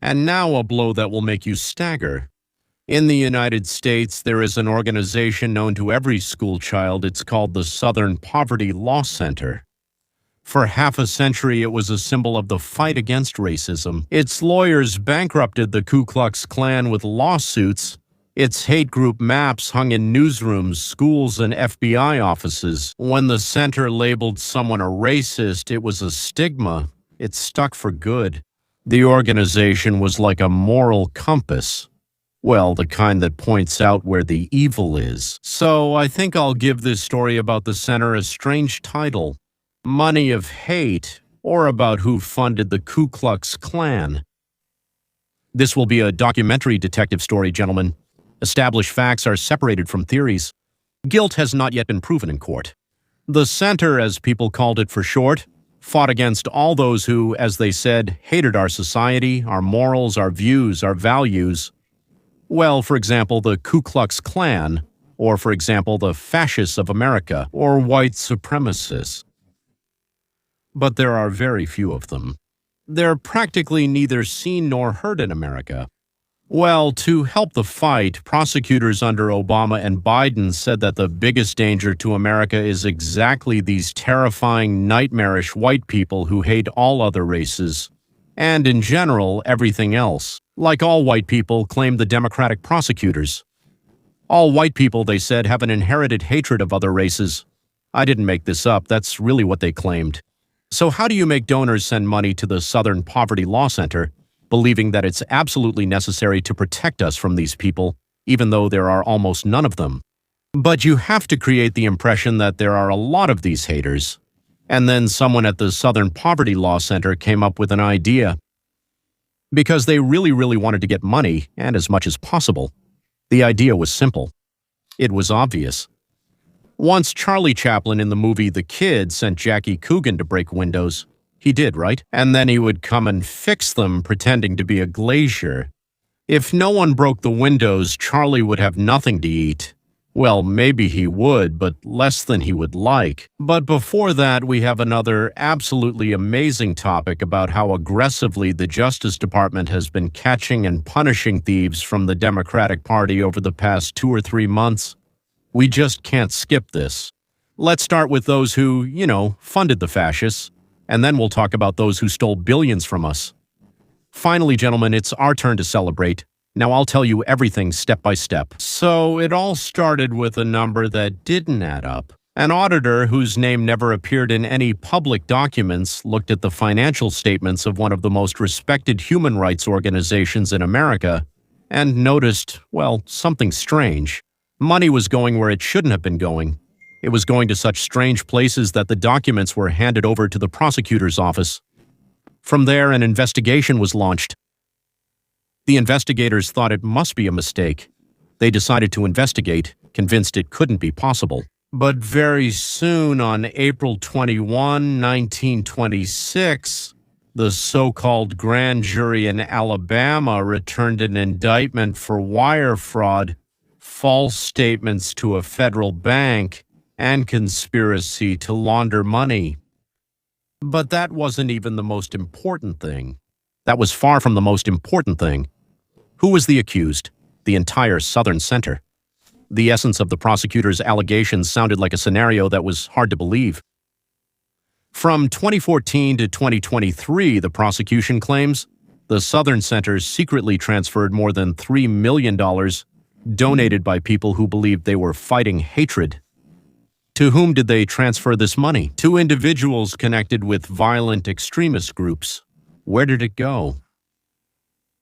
And now a blow that will make you stagger. In the United States, there is an organization known to every school child. It's called the Southern Poverty Law Center. For half a century, it was a symbol of the fight against racism. Its lawyers bankrupted the Ku Klux Klan with lawsuits. Its hate group maps hung in newsrooms, schools, and FBI offices. When the center labeled someone a racist, it was a stigma. It stuck for good. The organization was like a moral compass. Well, the kind that points out where the evil is. So I think I'll give this story about the center a strange title. Money of Hate, or about who funded the Ku Klux Klan. This will be a documentary detective story, gentlemen. Established facts are separated from theories. Guilt has not yet been proven in court. The center, as people called it for short, fought against all those who, as they said, hated our society, our morals, our views, our values. Well, for example, the Ku Klux Klan, or for example, the fascists of America, or white supremacists. But there are very few of them. They're practically neither seen nor heard in America. Well, to help the fight, prosecutors under Obama and Biden said that the biggest danger to America is exactly these terrifying, nightmarish white people who hate all other races, and in general, everything else. Like all white people, claimed the Democratic prosecutors. All white people, they said, have an inherited hatred of other races. I didn't make this up, that's really what they claimed. So how do you make donors send money to the Southern Poverty Law Center, believing that it's absolutely necessary to protect us from these people, even though there are almost none of them? But you have to create the impression that there are a lot of these haters. And then someone at the Southern Poverty Law Center came up with an idea. Because they really wanted to get money, and as much as possible. The idea was simple. It was obvious. Once Charlie Chaplin in the movie The Kid sent Jackie Coogan to break windows. He did, right? And then he would come and fix them, pretending to be a glazier. If no one broke the windows, Charlie would have nothing to eat. Well, maybe he would, but less than he would like. But before that, we have another absolutely amazing topic about how aggressively the Justice Department has been catching and punishing thieves from the Democratic Party over the past 2 or 3 months. We just can't skip this. Let's start with those who, funded the fascists, and then we'll talk about those who stole billions from us. Finally, gentlemen, it's our turn to celebrate. Now I'll tell you everything step by step. So it all started with a number that didn't add up. An auditor whose name never appeared in any public documents looked at the financial statements of one of the most respected human rights organizations in America and noticed, well, something strange. Money was going where it shouldn't have been going. It was going to such strange places that the documents were handed over to the prosecutor's office. From there, an investigation was launched. The investigators thought it must be a mistake. They decided to investigate, convinced it couldn't be possible. But very soon, on April 21, 1926, the so-called grand jury in Alabama returned an indictment for wire fraud, false statements to a federal bank, and conspiracy to launder money. But that wasn't even the most important thing. That was far from the most important thing. Who was the accused? The entire Southern Center. The essence of the prosecutor's allegations sounded like a scenario that was hard to believe. From 2014 to 2023, the prosecution claims, the Southern Center secretly transferred more than $3 million donated by people who believed they were fighting hatred. To whom did they transfer this money? To individuals connected with violent extremist groups. Where did it go?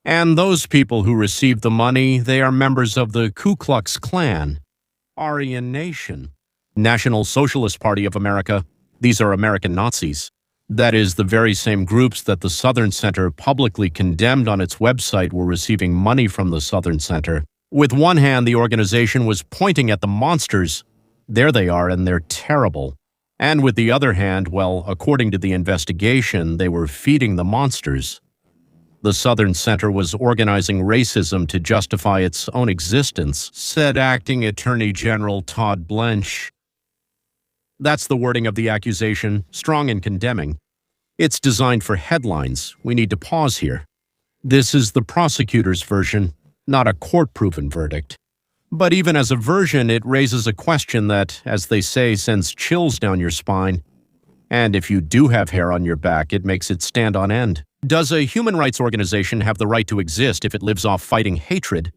And those people who received the money, they are members of the Ku Klux Klan, Aryan Nation, National Socialist Party of America. These are American Nazis. That is, the very same groups that the Southern Center publicly condemned on its website were receiving money from the Southern Center. With one hand, the organization was pointing at the monsters. There they are, and they're terrible. And with the other hand, well, according to the investigation, they were feeding the monsters. The Southern Center was organizing racism to justify its own existence, said Acting Attorney General Todd Blanche. That's the wording of the accusation, strong and condemning. It's designed for headlines. We need to pause here. This is the prosecutor's version, not a court-proven verdict. But even as a version, it raises a question that, as they say, sends chills down your spine. And if you do have hair on your back, it makes it stand on end. Does a human rights organization have the right to exist if it lives off fighting hatred?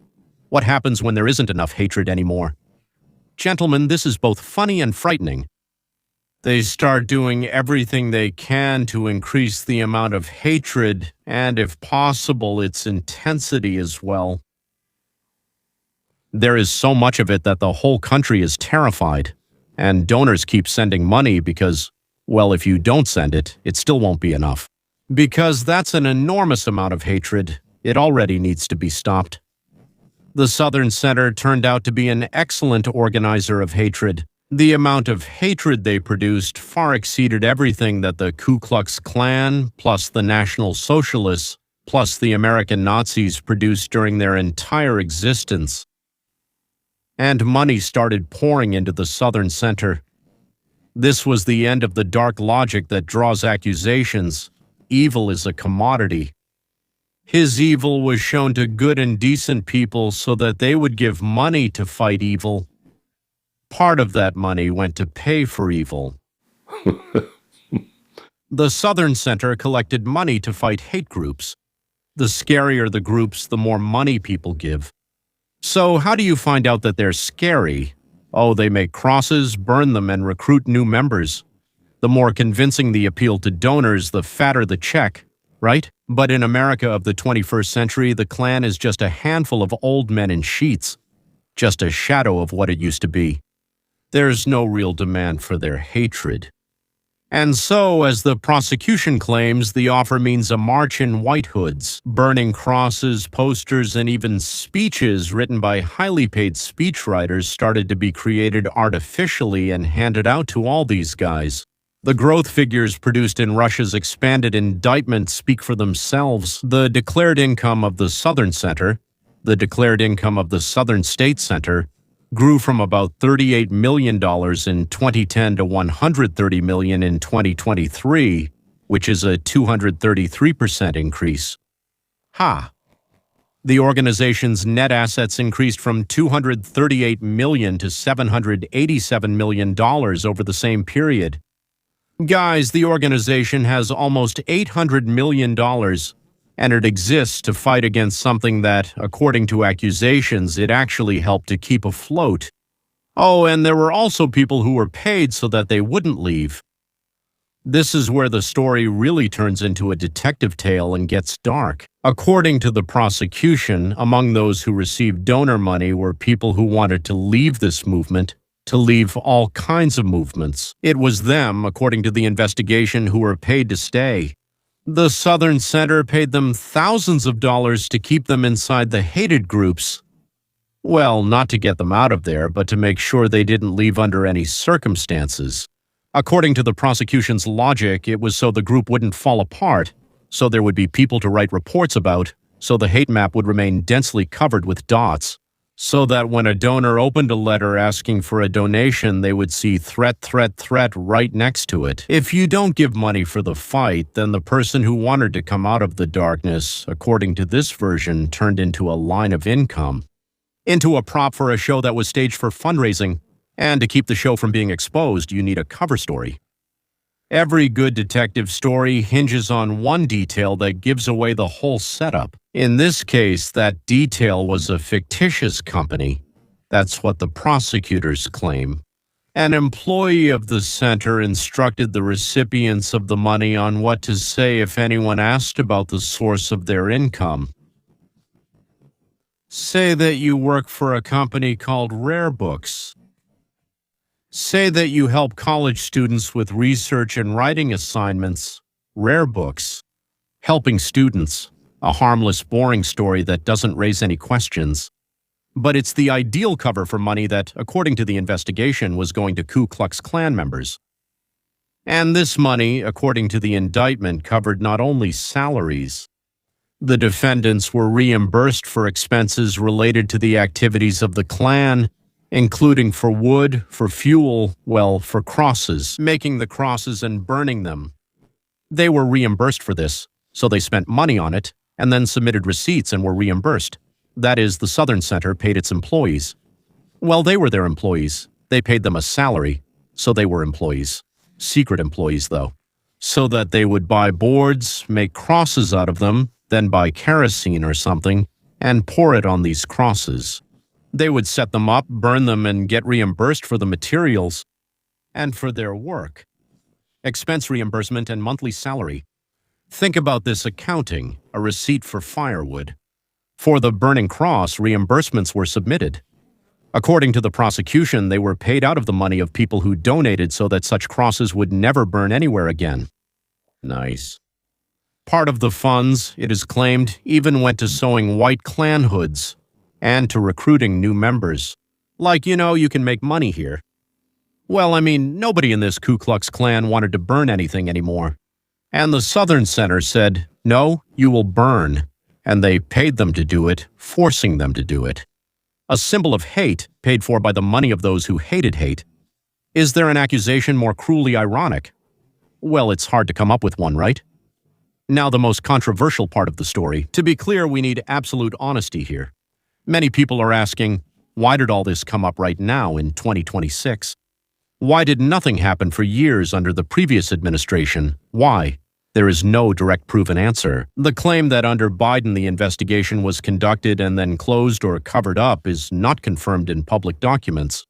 What happens when there isn't enough hatred anymore? Gentlemen, this is both funny and frightening. They start doing everything they can to increase the amount of hatred and, if possible, its intensity as well. There is so much of it that the whole country is terrified, and donors keep sending money because, well, if you don't send it, it still won't be enough. Because that's an enormous amount of hatred. It already needs to be stopped. The Southern Center turned out to be an excellent organizer of hatred. The amount of hatred they produced far exceeded everything that the Ku Klux Klan, plus the National Socialists, plus the American Nazis produced during their entire existence. And money started pouring into the Southern Center. This was the end of the dark logic that draws accusations. Evil is a commodity. His evil was shown to good and decent people so that they would give money to fight evil. Part of that money went to pay for evil. The Southern Center collected money to fight hate groups. The scarier the groups, the more money people give. So how do you find out that they're scary? Oh, they make crosses, burn them, and recruit new members. The more convincing the appeal to donors, the fatter the check, right? But in America of the 21st century, the Klan is just a handful of old men in sheets, just a shadow of what it used to be. There's no real demand for their hatred. And so, as the prosecution claims, the offer means a march in white hoods, burning crosses, posters, and even speeches written by highly paid speechwriters started to be created artificially and handed out to all these guys. The growth figures produced in Russia's expanded indictment speak for themselves. The declared income of the Southern Center, the declared income of the Southern State Center, grew from about $38 million in 2010 to $130 million in 2023, which is a 233% increase. The organization's net assets increased from $238 million to $787 million over the same period. Guys, the organization has almost $800 million, and it exists to fight against something that, according to accusations, it actually helped to keep afloat. Oh, and there were also people who were paid so that they wouldn't leave. This is where the story really turns into a detective tale and gets dark. According to the prosecution, among those who received donor money were people who wanted to leave this movement, to leave all kinds of movements. It was them, according to the investigation, who were paid to stay. The Southern Center paid them thousands of dollars to keep them inside the hated groups. Well, not to get them out of there, but to make sure they didn't leave under any circumstances. According to the prosecution's logic, it was so the group wouldn't fall apart, so there would be people to write reports about, so the hate map would remain densely covered with dots, so that when a donor opened a letter asking for a donation, they would see threat, threat, threat right next to it. If you don't give money for the fight, then the person who wanted to come out of the darkness, according to this version, turned into a line of income, into a prop for a show that was staged for fundraising. And to keep the show from being exposed, you need a cover story. Every good detective story hinges on one detail that gives away the whole setup. In this case, that detail was a fictitious company. That's what the prosecutors claim. An employee of the center instructed the recipients of the money on what to say if anyone asked about the source of their income. Say that you work for a company called Rare Books. Say that you help college students with research and writing assignments. Rare Books. Helping students. A harmless, boring story that doesn't raise any questions. But it's the ideal cover for money that, according to the investigation, was going to Ku Klux Klan members. And this money, according to the indictment, covered not only salaries. The defendants were reimbursed for expenses related to the activities of the Klan, including for wood, for fuel, well, for crosses, making the crosses and burning them. They were reimbursed for this, so they spent money on it, and then submitted receipts and were reimbursed. That is, the Southern Center paid its employees. Well, they were their employees. They paid them a salary, so they were employees. Secret employees, though. So that they would buy boards, make crosses out of them, then buy kerosene or something, and pour it on these crosses. They would set them up, burn them, and get reimbursed for the materials and for their work. Expense reimbursement and monthly salary. Think about this accounting, a receipt for firewood. For the burning cross, reimbursements were submitted. According to the prosecution, they were paid out of the money of people who donated so that such crosses would never burn anywhere again. Nice. Part of the funds, it is claimed, even went to sewing white Klan hoods and to recruiting new members. Like, you can make money here. Well, I mean, nobody in this Ku Klux Klan wanted to burn anything anymore. And the Southern Center said, no, you will burn. And they paid them to do it, forcing them to do it. A symbol of hate paid for by the money of those who hated hate. Is there an accusation more cruelly ironic? Well, it's hard to come up with one, right? Now, the most controversial part of the story. To be clear, we need absolute honesty here. Many people are asking, why did all this come up right now in 2026? Why did nothing happen for years under the previous administration? Why? There is no direct proven answer. The claim that under Biden the investigation was conducted and then closed or covered up is not confirmed in public documents.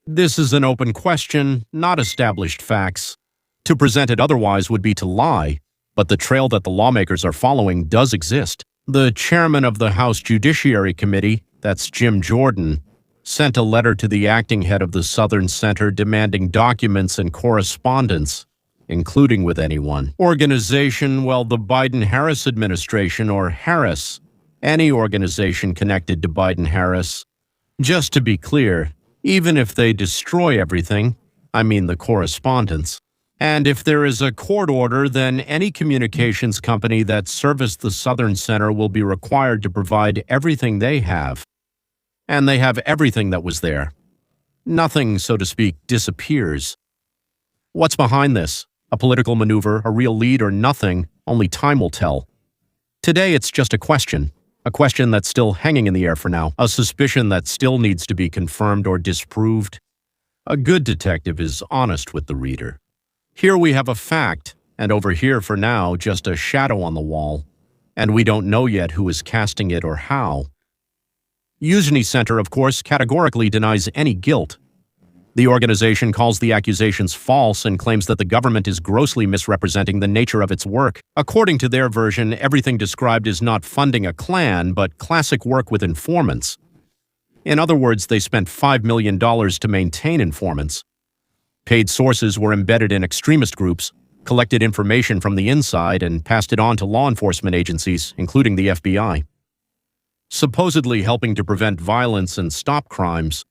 This is an open question, not established facts. To present it otherwise would be to lie, but the trail that the lawmakers are following does exist. The chairman of the House Judiciary Committee, that's Jim Jordan, sent a letter to the acting head of the Southern Center demanding documents and correspondence, including with anyone. Organization, well, the Biden-Harris administration, or Harris, any organization connected to Biden-Harris. Just to be clear, even if they destroy everything, I mean the correspondence, and if there is a court order, then any communications company that serviced the Southern Center will be required to provide everything they have. And they have everything that was there. Nothing, so to speak, disappears. What's behind this? A political maneuver, a real lead, or nothing? Only time will tell. Today, it's just a question that's still hanging in the air for now, a suspicion that still needs to be confirmed or disproved. A good detective is honest with the reader. Here we have a fact, and over here, for now, just a shadow on the wall, and we don't know yet who is casting it or how. Accusations Center, of course, categorically denies any guilt. The organization calls the accusations false and claims that the government is grossly misrepresenting the nature of its work. According to their version, everything described is not funding a Klan, but classic work with informants. In other words, they spent $5 million to maintain informants. Paid sources were embedded in extremist groups, collected information from the inside, and passed it on to law enforcement agencies, including the FBI. Supposedly helping to prevent violence and stop crimes.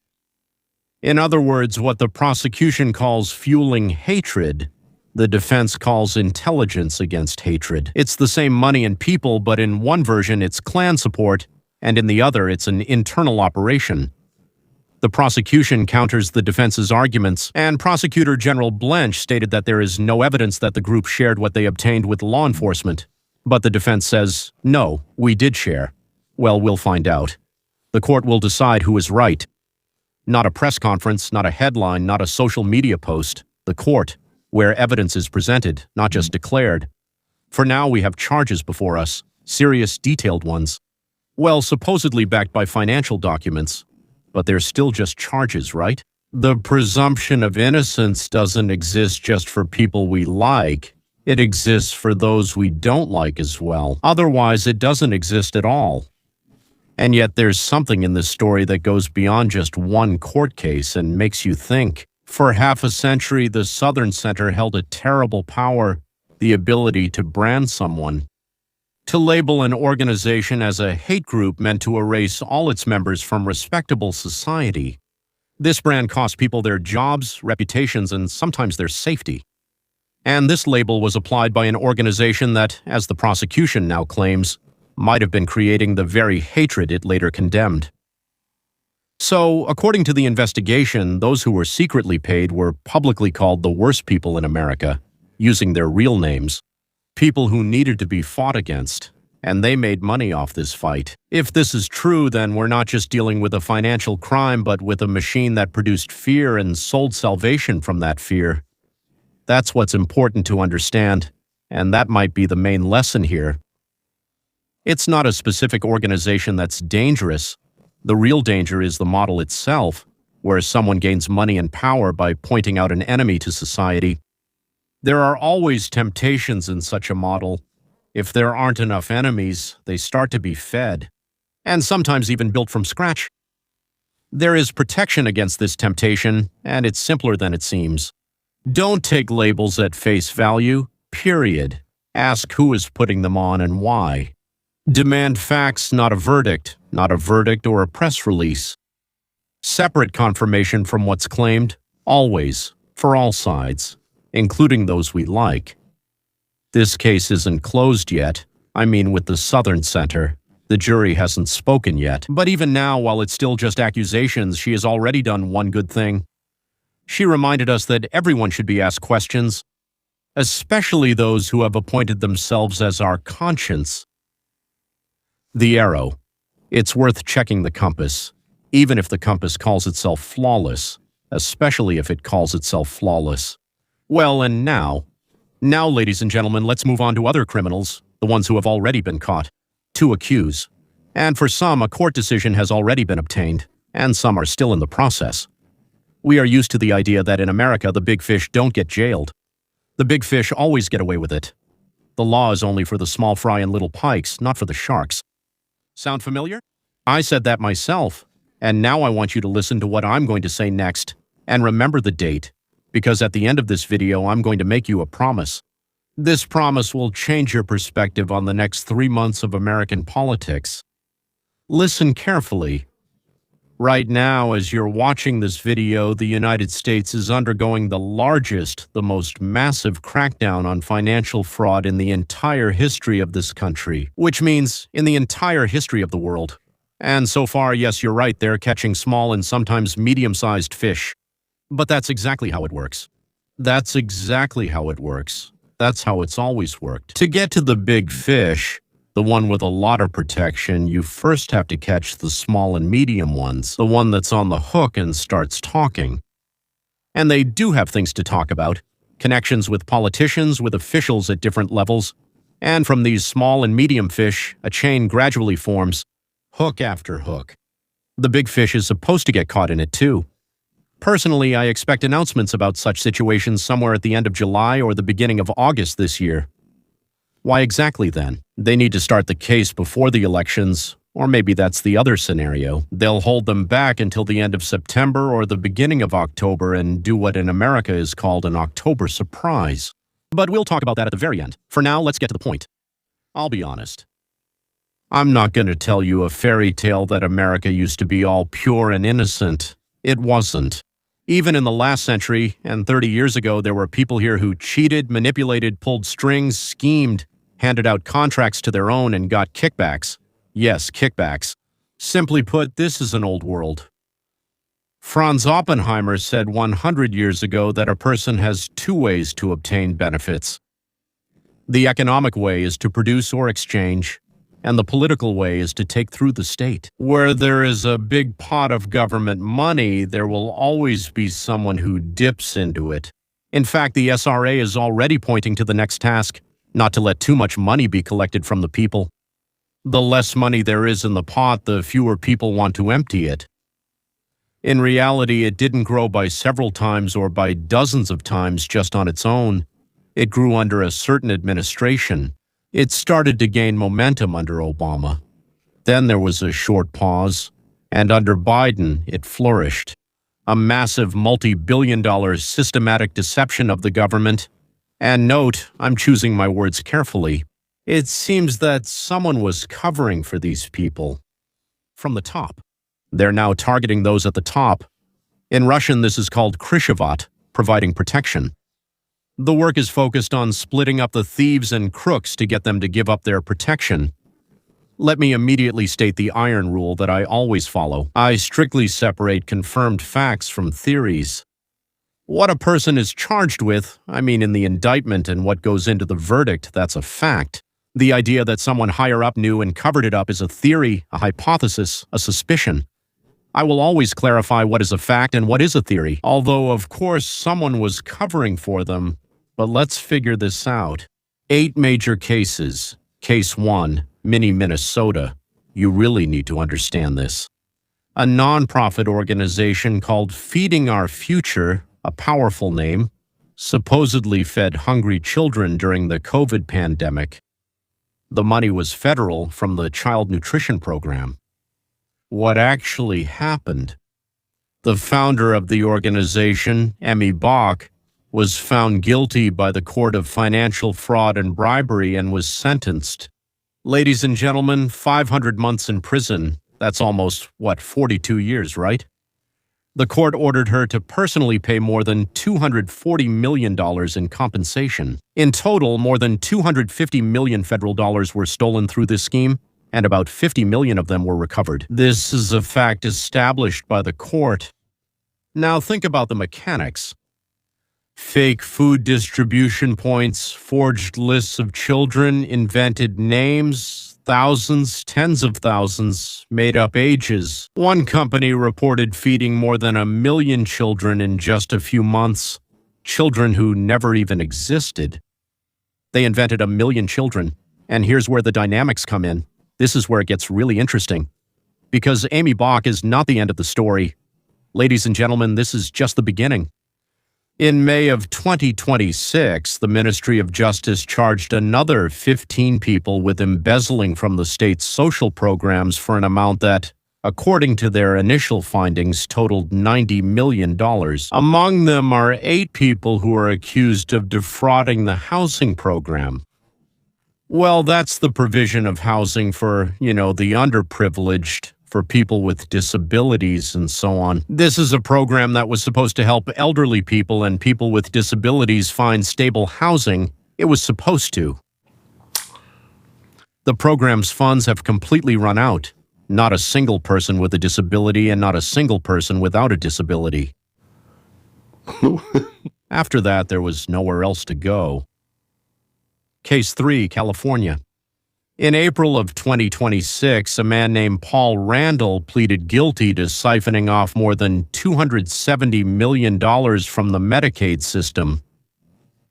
In other words, what the prosecution calls fueling hatred, the defense calls intelligence against hatred. It's the same money and people, but in one version it's Klan support, and in the other it's an internal operation. The prosecution counters the defense's arguments, and Prosecutor General Blench stated that there is no evidence that the group shared what they obtained with law enforcement. But the defense says, no, we did share. Well, we'll find out. The court will decide who is right. Not a press conference, not a headline, not a social media post. The court, where evidence is presented, not just declared. For now, we have charges before us, serious, detailed ones. Well, supposedly backed by financial documents. But they're still just charges, right? The presumption of innocence doesn't exist just for people we like. It exists for those we don't like as well. Otherwise, it doesn't exist at all. And yet there's something in this story that goes beyond just one court case and makes you think. For half a century, the Southern Center held a terrible power, the ability to brand someone. To label an organization as a hate group meant to erase all its members from respectable society. This brand cost people their jobs, reputations, and sometimes their safety. And this label was applied by an organization that, as the prosecution now claims, might have been creating the very hatred it later condemned. So, according to the investigation, those who were secretly paid were publicly called the worst people in America, using their real names. People who needed to be fought against. and they made money off this fight. If this is true, then we're not just dealing with a financial crime, but with a machine that produced fear and sold salvation from that fear. That's what's important to understand, and that might be the main lesson here. It's not a specific organization that's dangerous. The real danger is the model itself, where someone gains money and power by pointing out an enemy to society. There are always temptations in such a model. If there aren't enough enemies, they start to be fed, and sometimes even built from scratch. There is protection against this temptation, and it's simpler than it seems. Don't take labels at face value, period. Ask who is putting them on and why. Demand facts, not a verdict or a press release. Separate confirmation from what's claimed, always, for all sides, including those we like. This case isn't closed yet. I mean, with the Southern Center. The jury hasn't spoken yet. But even now, while it's still just accusations, she has already done one good thing. She reminded us that everyone should be asked questions, especially those who have appointed themselves as our conscience. The arrow. It's worth checking the compass, even if the compass calls itself flawless, especially if it calls itself flawless. Well, and now, ladies and gentlemen, let's move on to other criminals, the ones who have already been caught, to accuse. And for some, a court decision has already been obtained, and some are still in the process. We are used to the idea that in America, the big fish don't get jailed. The big fish always get away with it. The law is only for the small fry and little pikes, not for the sharks. Sound familiar? I said that myself, and now I want you to listen to what I'm going to say next, and remember the date, because at the end of this video, I'm going to make you a promise. This promise will change your perspective on the next 3 months of American politics. Listen carefully. Right now, as you're watching this video, the United States is undergoing the largest, the most massive crackdown on financial fraud in the entire history of this country, which means in the entire history of the world. And so far, yes, you're right, they're catching small and sometimes medium-sized fish. But that's exactly how it works. That's exactly how it works. That's how it's always worked. To get to the big fish, the one with a lot of protection, you first have to catch the small and medium ones, the one that's on the hook and starts talking. And they do have things to talk about, connections with politicians, with officials at different levels, and from these small and medium fish, a chain gradually forms, hook after hook. The big fish is supposed to get caught in it too. Personally, I expect announcements about such situations somewhere at the end of July or the beginning of August this year. Why exactly then? They need to start the case before the elections, or maybe that's the other scenario. They'll hold them back until the end of September or the beginning of October and do what in America is called an October surprise. But we'll talk about that at the very end. For now, let's get to the point. I'll be honest. I'm not going to tell you a fairy tale that America used to be all pure and innocent. It wasn't. Even in the last century, and 30 years ago, there were people here who cheated, manipulated, pulled strings, schemed, handed out contracts to their own, and got kickbacks. Yes, kickbacks. Simply put, this is an old world. Franz Oppenheimer said 100 years ago that a person has 2 ways to obtain benefits. The economic way is to produce or exchange, and the political way is to take through the state. Where there is a big pot of government money, there will always be someone who dips into it. In fact, the SRA is already pointing to the next task, not to let too much money be collected from the people. The less money there is in the pot, the fewer people want to empty it. In reality, it didn't grow by several times or by dozens of times just on its own. It grew under a certain administration. It started to gain momentum under Obama. Then there was a short pause, and under Biden, it flourished. A massive multi-billion-dollar systematic deception of the government. And note, I'm choosing my words carefully. It seems that someone was covering for these people. From the top. They're now targeting those at the top. In Russian, this is called Krishovat, providing protection. The work is focused on splitting up the thieves and crooks to get them to give up their protection. Let me immediately state the iron rule that I always follow. I strictly separate confirmed facts from theories. What a person is charged with, I mean in the indictment, and what goes into the verdict, that's a fact. The idea that someone higher up knew and covered it up is a theory, a hypothesis, a suspicion. I will always clarify what is a fact and what is a theory, although, of course, someone was covering for them. But let's figure this out. 8 major cases. Case 1, Minnesota. You really need to understand this. A nonprofit organization called Feeding Our Future, a powerful name, supposedly fed hungry children during the COVID pandemic. The money was federal from the Child Nutrition Program. What actually happened? The founder of the organization, Emmy Bach, was found guilty by the Court of Financial Fraud and Bribery and was sentenced. Ladies and gentlemen, 500 months in prison. That's almost, 42 years, right? The court ordered her to personally pay more than $240 million in compensation. In total, more than $250 million federal dollars were stolen through this scheme, and about 50 million of them were recovered. This is a fact established by the court. Now think about the mechanics. Fake food distribution points, forged lists of children, invented names, thousands, tens of thousands, made up ages. One company reported feeding more than 1 million children in just a few months, children who never even existed. They invented 1 million children, and here's where the dynamics come in. This is where it gets really interesting. Because Amy Bach is not the end of the story. Ladies and gentlemen, this is just the beginning. In May of 2026, the Ministry of Justice charged another 15 people with embezzling from the state's social programs for an amount that, according to their initial findings, totaled $90 million. Among them are 8 people who are accused of defrauding the housing program. Well, that's the provision of housing for, the underprivileged, for people with disabilities and so on. This is a program that was supposed to help elderly people and people with disabilities find stable housing. It was supposed to. The program's funds have completely run out. Not a single person with a disability and not a single person without a disability. After that, there was nowhere else to go. Case 3, California. In April of 2026, a man named Paul Randall pleaded guilty to siphoning off more than $270 million from the Medicaid system.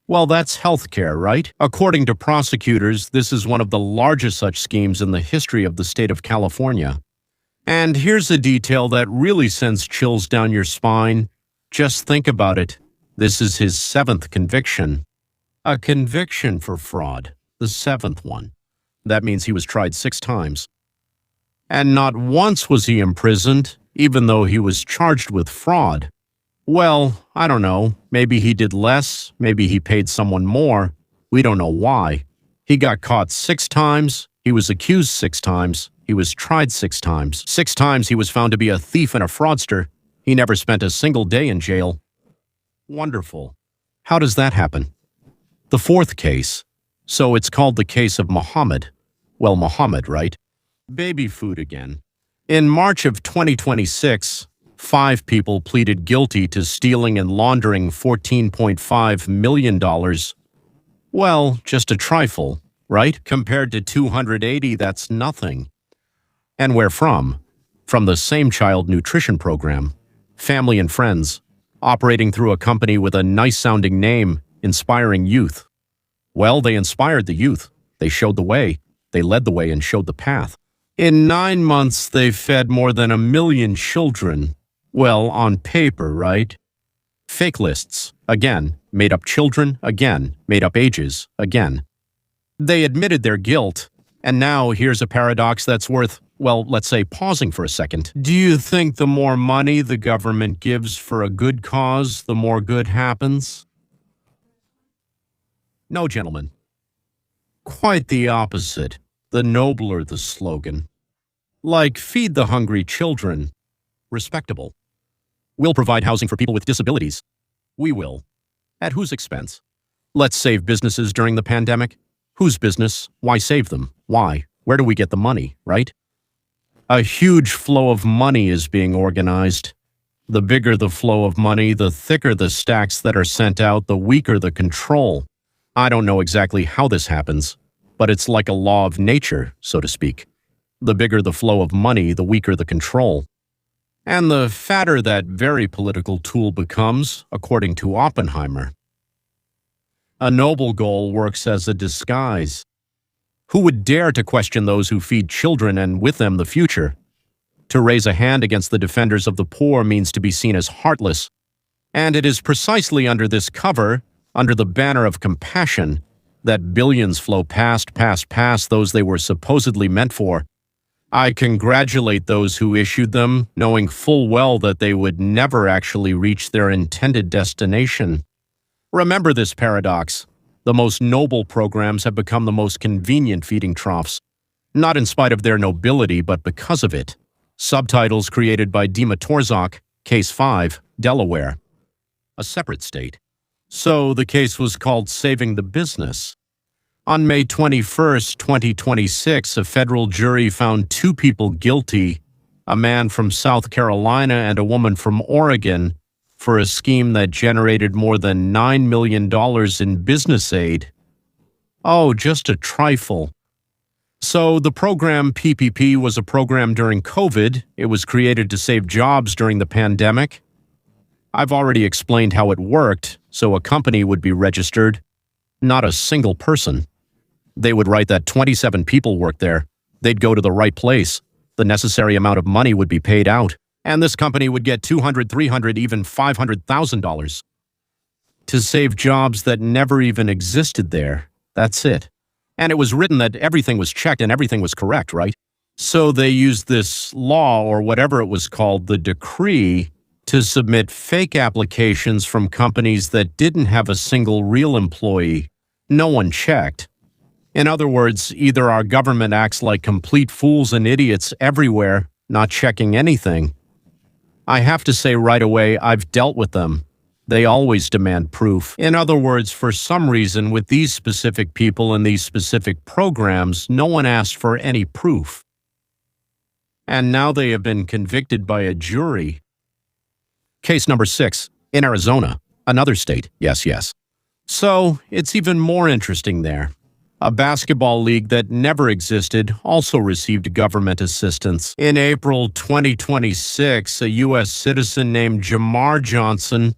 Well, that's healthcare, right? According to prosecutors, this is one of the largest such schemes in the history of the state of California. And here's a detail that really sends chills down your spine. Just think about it. This is his 7th conviction. A conviction for fraud, the 7th one. That means he was tried 6 times. And not once was he imprisoned, even though he was charged with fraud. Well, I don't know. Maybe he did less. Maybe he paid someone more. We don't know why. He got caught 6 times. He was accused 6 times. He was tried 6 times. 6 times he was found to be a thief and a fraudster. He never spent a single day in jail. Wonderful. How does that happen? The 4th case. So it's called the case of Muhammad. Well, Muhammad, right? Baby food again. In March of 2026, 5 people pleaded guilty to stealing and laundering $14.5 million. Well, just a trifle, right? Compared to 280, that's nothing. And where from? From the same child nutrition program. Family and friends, operating through a company with a nice-sounding name, Inspiring Youth. Well, they inspired the youth. They showed the way. They led the way and showed the path. In 9 months, they fed more than 1 million children. Well, on paper, right? Fake lists, again. Made up children, again. Made up ages, again. They admitted their guilt. And now here's a paradox that's worth, well, let's say pausing for a second. Do you think the more money the government gives for a good cause, the more good happens? No, gentlemen. Quite the opposite. The nobler the slogan. Like, feed the hungry children. Respectable. We'll provide housing for people with disabilities. We will. At whose expense? Let's save businesses during the pandemic. Whose business? Why save them? Why? Where do we get the money, right? A huge flow of money is being organized. The bigger the flow of money, the thicker the stacks that are sent out, the weaker the control. I don't know exactly how this happens, but it's like a law of nature, so to speak. The bigger the flow of money, the weaker the control. And the fatter that very political tool becomes, according to Oppenheimer. A noble goal works as a disguise. Who would dare to question those who feed children and with them the future? To raise a hand against the defenders of the poor means to be seen as heartless. And it is precisely under this cover, under the banner of compassion, that billions flow past those they were supposedly meant for. I congratulate those who issued them, knowing full well that they would never actually reach their intended destination. Remember this paradox. The most noble programs have become the most convenient feeding troughs, not in spite of their nobility, but because of it. Subtitles created by Dima Torzak, Case 5, Delaware. A separate state. So the case was called Saving the Business. On May 21, 2026, a federal jury found 2 people guilty, a man from South Carolina and a woman from Oregon, for a scheme that generated more than $9 million in business aid. Oh, just a trifle. So the program PPP was a program during COVID. It was created to save jobs during the pandemic. I've already explained how it worked, so a company would be registered, not a single person. They would write that 27 people worked there. They'd go to the right place. The necessary amount of money would be paid out, and this company would get $200, $300, even $500,000. To save jobs that never even existed there. That's it. And it was written that everything was checked and everything was correct, right? So they used this law, or whatever it was called, the decree, to submit fake applications from companies that didn't have a single real employee. No one checked. In other words, either our government acts like complete fools and idiots everywhere, not checking anything. I have to say right away, I've dealt with them. They always demand proof. In other words, for some reason, with these specific people and these specific programs, no one asked for any proof. And now they have been convicted by a jury. Case number 6, in Arizona, another state, yes. So, it's even more interesting there. A basketball league that never existed also received government assistance. In April 2026, a U.S. citizen named Jamar Johnson,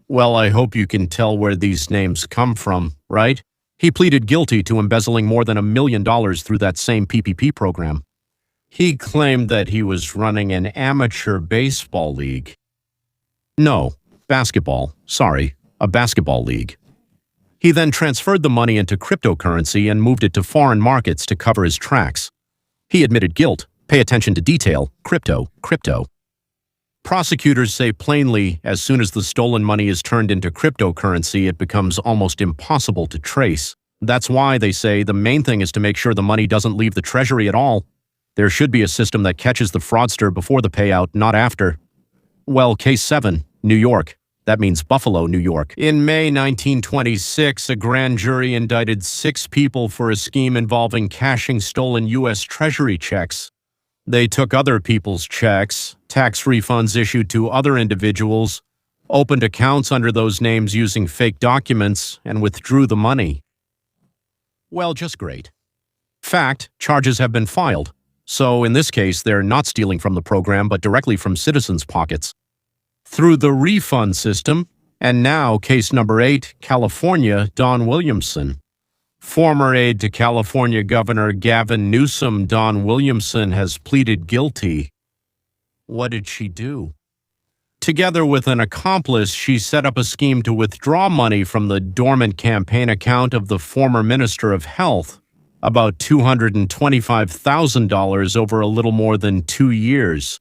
well, I hope you can tell where these names come from, right? He pleaded guilty to embezzling more than $1 million through that same PPP program. He claimed that he was running an amateur baseball league. No, basketball. Sorry, a basketball league. He then transferred the money into cryptocurrency and moved it to foreign markets to cover his tracks. He admitted guilt. Pay attention to detail. Crypto. Prosecutors say plainly, as soon as the stolen money is turned into cryptocurrency, it becomes almost impossible to trace. That's why they say the main thing is to make sure the money doesn't leave the treasury at all. There should be a system that catches the fraudster before the payout, not after. Well, Case 7, New York. That means Buffalo, New York. In May 1926, a grand jury indicted 6 people for a scheme involving cashing stolen U.S. Treasury checks. They took other people's checks, tax refunds issued to other individuals, opened accounts under those names using fake documents, and withdrew the money. Well, just great. Fact, charges have been filed. So in this case, they're not stealing from the program, but directly from citizens' pockets. Through the refund system, and now case number 8, California, Don Williamson. Former aide to California Governor Gavin Newsom, Don Williamson, has pleaded guilty. What did she do? Together with an accomplice, she set up a scheme to withdraw money from the dormant campaign account of the former Minister of Health, about $225,000 over a little more than 2 years.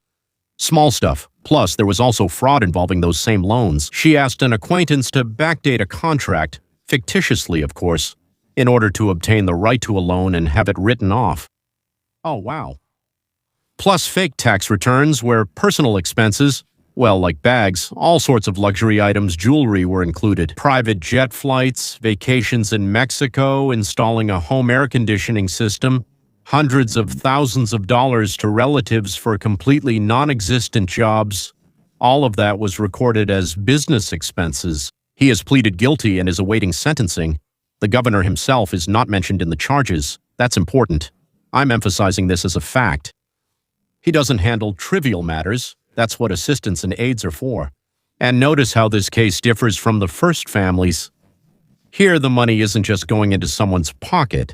Small stuff. Plus, there was also fraud involving those same loans. She asked an acquaintance to backdate a contract, fictitiously, of course, in order to obtain the right to a loan and have it written off. Oh, wow. Plus fake tax returns where personal expenses, well, like bags, all sorts of luxury items, jewelry were included. Private jet flights, vacations in Mexico, installing a home air conditioning system, hundreds of thousands of dollars to relatives for completely non-existent jobs. All of that was recorded as business expenses. He has pleaded guilty and is awaiting sentencing. The governor himself is not mentioned in the charges. That's important. I'm emphasizing this as a fact. He doesn't handle trivial matters. That's what assistants and aides are for. And notice how this case differs from the first families. Here, the money isn't just going into someone's pocket.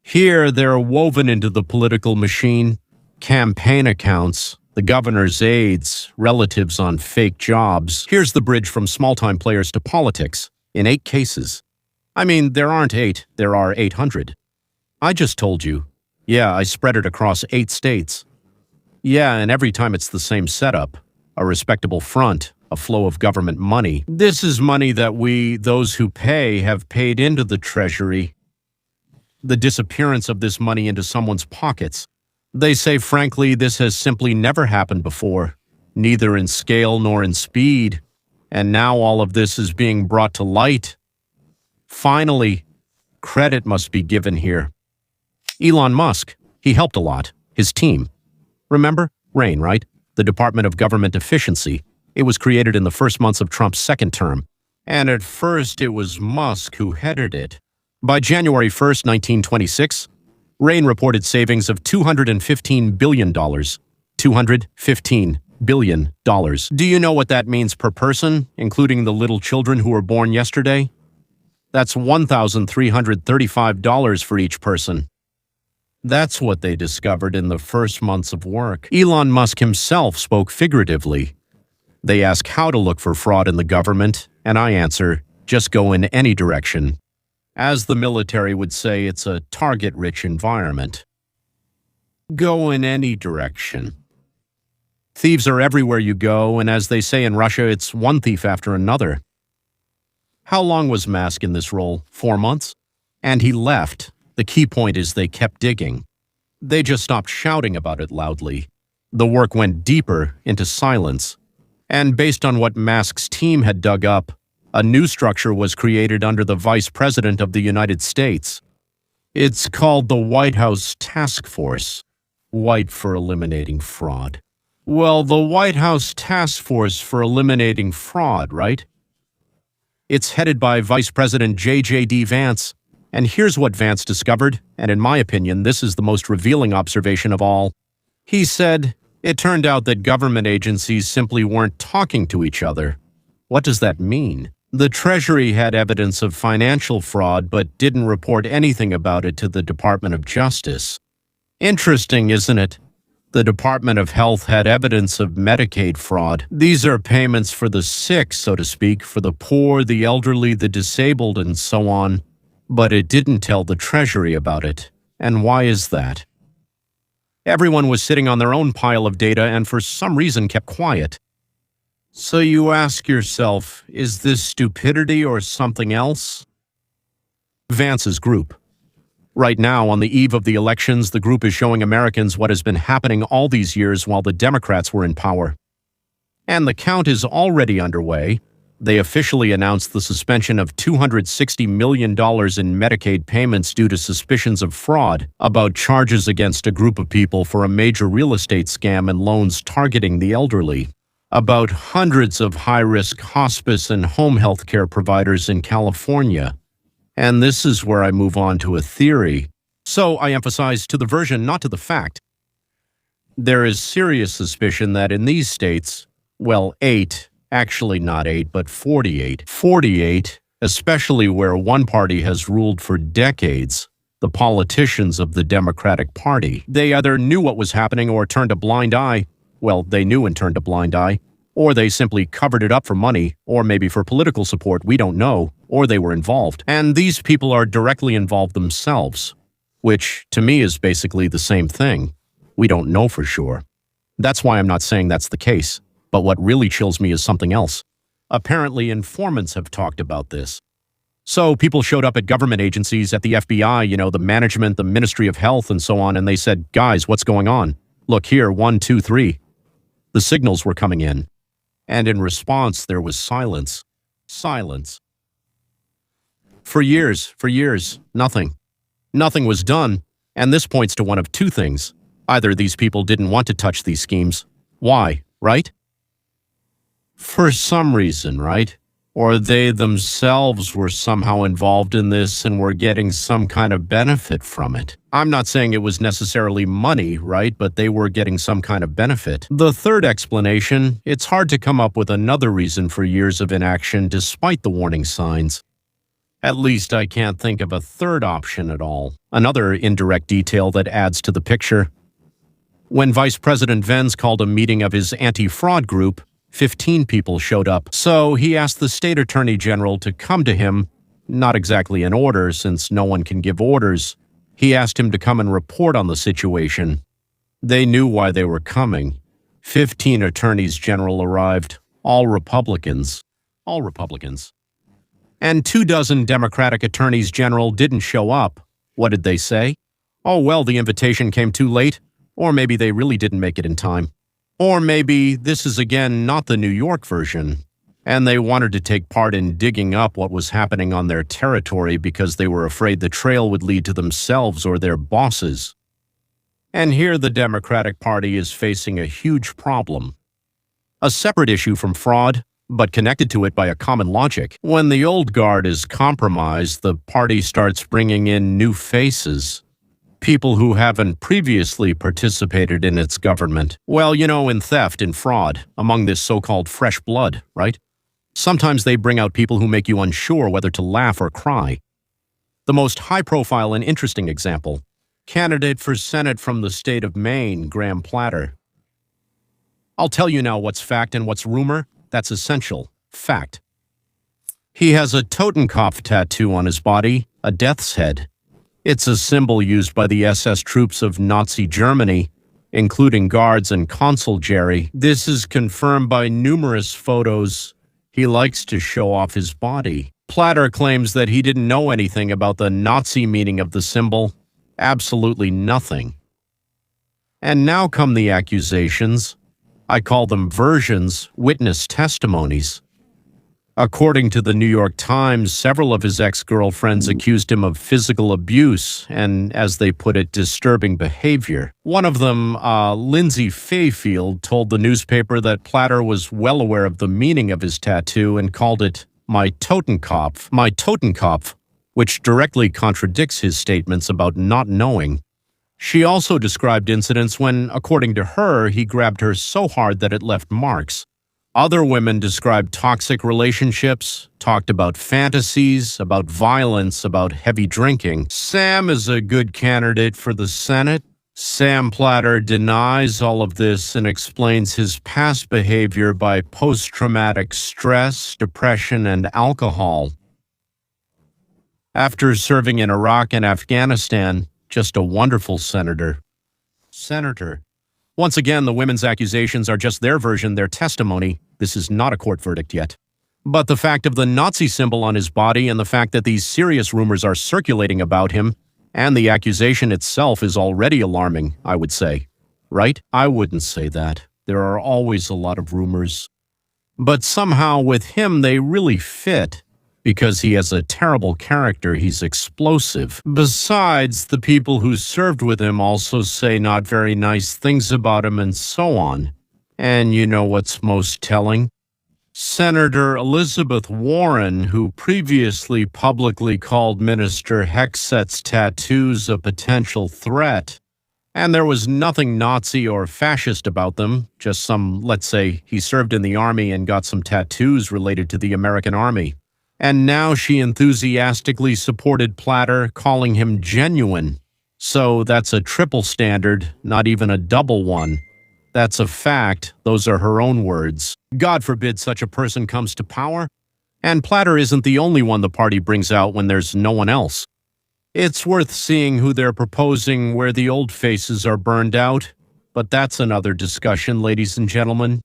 Here, they're woven into the political machine. Campaign accounts, the governor's aides, relatives on fake jobs. Here's the bridge from small-time players to politics, in 8 cases. I mean, there aren't 8, there are 800. I just told you. Yeah, I spread it across 8 states. Yeah, and every time it's the same setup. A respectable front, a flow of government money. This is money that we, those who pay, have paid into the treasury. The disappearance of this money into someone's pockets. They say, frankly, this has simply never happened before, neither in scale nor in speed. And now all of this is being brought to light. Finally, credit must be given here. Elon Musk, he helped a lot. His team. Remember? RAIN, right? The Department of Government Efficiency. It was created in the first months of Trump's second term. And at first it was Musk who headed it. By January 1st, 1926, RAIN reported savings of $215 billion. $215 billion. Do you know what that means per person, including the little children who were born yesterday? That's $1,335 for each person. That's what they discovered in the first months of work. Elon Musk himself spoke figuratively. They ask how to look for fraud in the government, and I answer, just go in any direction. As the military would say, it's a target-rich environment. Go in any direction. Thieves are everywhere you go, and as they say in Russia, it's one thief after another. How long was Musk in this role? 4 months? And he left. The key point is they kept digging. They just stopped shouting about it loudly. The work went deeper into silence. And based on what Musk's team had dug up, a new structure was created under the Vice President of the United States. It's called the White House Task Force. White for eliminating fraud. Well, the White House Task Force for eliminating fraud, right? It's headed by Vice President J.D. Vance. And here's what Vance discovered, and in my opinion, this is the most revealing observation of all. He said, it turned out that government agencies simply weren't talking to each other. What does that mean? The Treasury had evidence of financial fraud but didn't report anything about it to the Department of Justice. Interesting, isn't it? The Department of Health had evidence of Medicaid fraud. These are payments for the sick, so to speak, for the poor, the elderly, the disabled, and so on. But it didn't tell the Treasury about it. And why is that? Everyone was sitting on their own pile of data and for some reason kept quiet. So you ask yourself, is this stupidity or something else? Vance's group. Right now, on the eve of the elections, the group is showing Americans what has been happening all these years while the Democrats were in power. And the count is already underway. They officially announced the suspension of $260 million in Medicaid payments due to suspicions of fraud about charges against a group of people for a major real estate scam and loans targeting the elderly. About hundreds of high-risk hospice and home health care providers in California. And this is where I move on to a theory. So I emphasize to the version, not to the fact. There is serious suspicion that in these states, well, 8, actually not 8, but 48, especially where one party has ruled for decades, the politicians of the Democratic Party. They either knew what was happening or turned a blind eye. Well, they knew and turned a blind eye. Or they simply covered it up for money, or maybe for political support, we don't know, or they were involved. And these people are directly involved themselves, which to me is basically the same thing. We don't know for sure. That's why I'm not saying that's the case. But what really chills me is something else. Apparently, informants have talked about this. So people showed up at government agencies, at the FBI, the management, the Ministry of Health, and so on, and they said, guys, what's going on? Look here, 1, 2, 3. The signals were coming in. And in response, there was silence. Silence. For years, nothing. Nothing was done, and this points to one of two things. Either these people didn't want to touch these schemes. Why, right? For some reason, right? Or they themselves were somehow involved in this and were getting some kind of benefit from it. I'm not saying it was necessarily money, right? But they were getting some kind of benefit. The third explanation, it's hard to come up with another reason for years of inaction despite the warning signs. At least I can't think of a third option at all. Another indirect detail that adds to the picture. When Vice President Vance called a meeting of his anti-fraud group, 15 people showed up, so he asked the state attorney general to come to him, not exactly in order since no one can give orders. He asked him to come and report on the situation. They knew why they were coming. 15 attorneys general arrived, all Republicans. All Republicans. And 24 Democratic attorneys general didn't show up. What did they say? Oh, well, the invitation came too late, or maybe they really didn't make it in time. Or maybe this is again not the New York version, and they wanted to take part in digging up what was happening on their territory because they were afraid the trail would lead to themselves or their bosses. And here the Democratic Party is facing a huge problem. A separate issue from fraud, but connected to it by a common logic. When the old guard is compromised, the party starts bringing in new faces. People who haven't previously participated in its government. Well, you know, in theft and fraud, among this so-called fresh blood, right? Sometimes they bring out people who make you unsure whether to laugh or cry. The most high-profile and interesting example, candidate for Senate from the state of Maine, Graham Platter. I'll tell you now what's fact and what's rumor. That's essential. Fact. He has a Totenkopf tattoo on his body, a death's head. It's a symbol used by the SS troops of Nazi Germany, including guards and Consul Jerry. This is confirmed by numerous photos. He likes to show off his body. Platter claims that he didn't know anything about the Nazi meaning of the symbol. Absolutely nothing. And now come the accusations. I call them versions, witness testimonies. According to the New York Times, several of his ex-girlfriends accused him of physical abuse and, as they put it, disturbing behavior. One of them, Lindsay Fayfield, told the newspaper that Platter was well aware of the meaning of his tattoo and called it my Totenkopf, which directly contradicts his statements about not knowing. She also described incidents when, according to her, he grabbed her so hard that it left marks. Other women described toxic relationships, talked about fantasies, about violence, about heavy drinking. Sam is a good candidate for the Senate. Sam Platter denies all of this and explains his past behavior by post-traumatic stress, depression, and alcohol. After serving in Iraq and Afghanistan, just a wonderful senator. Once again, the women's accusations are just their version, their testimony. This is not a court verdict yet. But the fact of the Nazi symbol on his body and the fact that these serious rumors are circulating about him and the accusation itself is already alarming, I would say. Right? I wouldn't say that. There are always a lot of rumors. But somehow with him they really fit. Because he has a terrible character, he's explosive. Besides, the people who served with him also say not very nice things about him and so on. And you know what's most telling? Senator Elizabeth Warren, who previously publicly called Minister Hecksett's tattoos a potential threat, and there was nothing Nazi or fascist about them, just some, let's say, he served in the army and got some tattoos related to the American army. And now she enthusiastically supported Platter, calling him genuine. So that's a triple standard, not even a double one. That's a fact. Those are her own words. God forbid such a person comes to power. And Platter isn't the only one the party brings out when there's no one else. It's worth seeing who they're proposing where the old faces are burned out. But that's another discussion, ladies and gentlemen.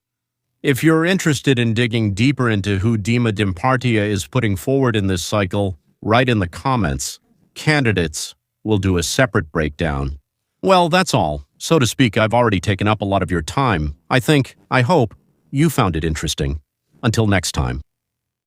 If you're interested in digging deeper into who Dima Dimpartia is putting forward in this cycle, write in the comments. Candidates will do a separate breakdown. Well, that's all. So to speak, I've already taken up a lot of your time. I hope, you found it interesting. Until next time.